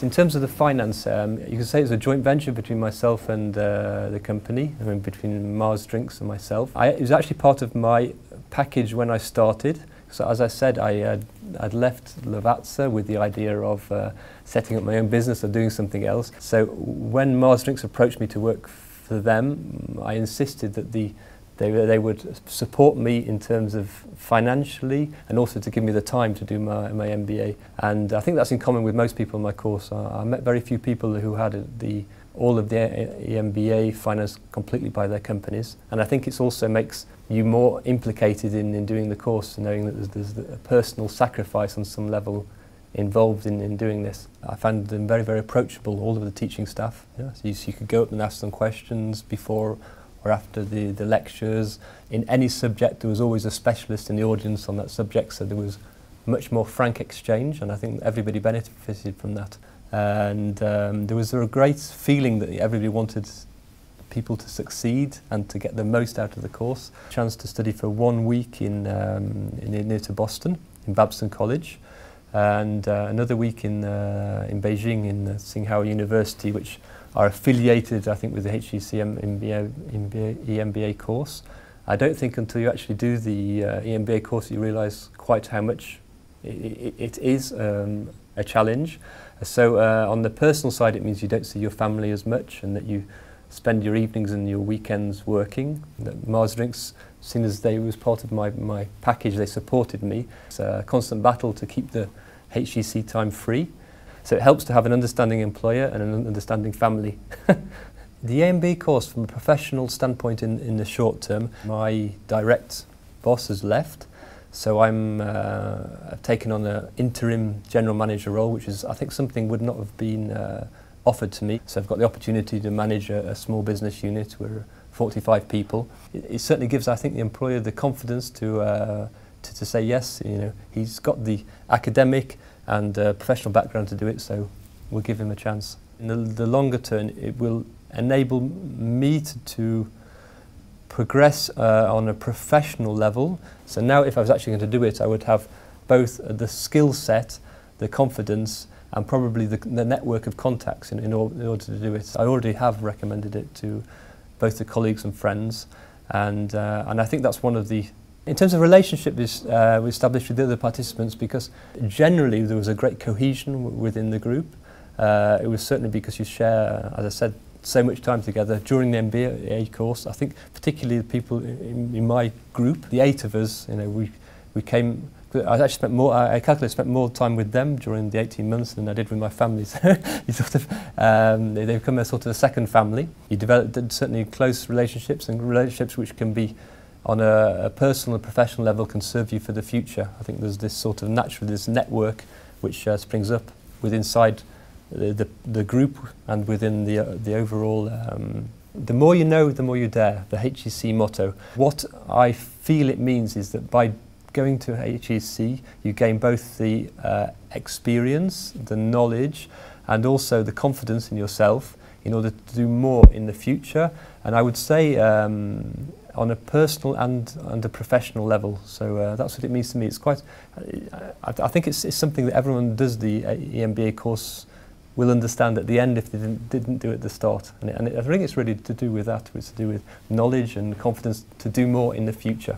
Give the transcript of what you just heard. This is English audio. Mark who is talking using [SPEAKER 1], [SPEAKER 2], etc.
[SPEAKER 1] In terms of the finance, you can say it's a joint venture between myself and the company, I mean, between Mars Drinks and myself. It was actually part of my package when I started. So as I said, I'd left Lavazza with the idea of setting up my own business or doing something else. So when Mars Drinks approached me to work for them, I insisted that they would support me in terms of financially and also to give me the time to do my MBA. And I think that's in common with most people in my course. I met very few people who had all of their EMBA financed completely by their companies. And I think it also makes you more implicated in doing the course, knowing that there's a personal sacrifice on some level involved in doing this. I found them very, very approachable, all of the teaching staff. So you could go up and ask them questions before or after the lectures. In any subject, there was always a specialist in the audience on that subject, so there was much more frank exchange, and I think everybody benefited from that. And there was a great feeling that everybody wanted people to succeed and to get the most out of the course. Chance to study for 1 week in near to Boston, in Babson College, and another week in Beijing in Tsinghua University, which are affiliated, I think, with the HEC EMBA course. I don't think until you actually do the EMBA course you realise quite how much it is a challenge. So on the personal side, it means you don't see your family as much and that you spend your evenings and your weekends working. Mars Drinks, seeing as they was part of my package, they supported me. It's a constant battle to keep the HEC time free. So it helps to have an understanding employer and an understanding family. The EMBA course, from a professional standpoint in the short term, my direct boss has left, so I've taken on an interim general manager role, which is, I think, something would not have been offered to me. So I've got the opportunity to manage a small business unit. We're 45 people. It certainly gives, I think, the employer the confidence to say yes. You know, he's got the academic and professional background to do it, so we'll give him a chance. In the longer term, it will enable me to progress on a professional level. So now if I was actually going to do it, I would have both the skill set, the confidence, and probably the network of contacts in order to do it. I already have recommended it to both the colleagues and friends, and I think that's one of the... In terms of relationship we established with the other participants, because generally there was a great cohesion within the group. It was certainly because you share, as I said, so much time together during the MBA course. I think particularly the people in my group, the 8 of us, you know, we came. I actually spent more. I calculated spent more time with them during the 18 months than I did with my family. So you sort of they become a sort of a second family. You develop certainly close relationships, and relationships which can be on a personal and professional level can serve you for the future. I think there's this sort of this network which springs up inside the group and within the overall. The more you know, the more you dare, the HEC motto. What I feel it means is that by going to HEC, you gain both the experience, the knowledge, and also the confidence in yourself in order to do more in the future. And I would say on a personal and a professional level. So that's what it means to me. It's quite, I think it's something that everyone does the EMBA course will understand at the end if they didn't do it at the start. And I think it's really to do with that. It's to do with knowledge and confidence to do more in the future.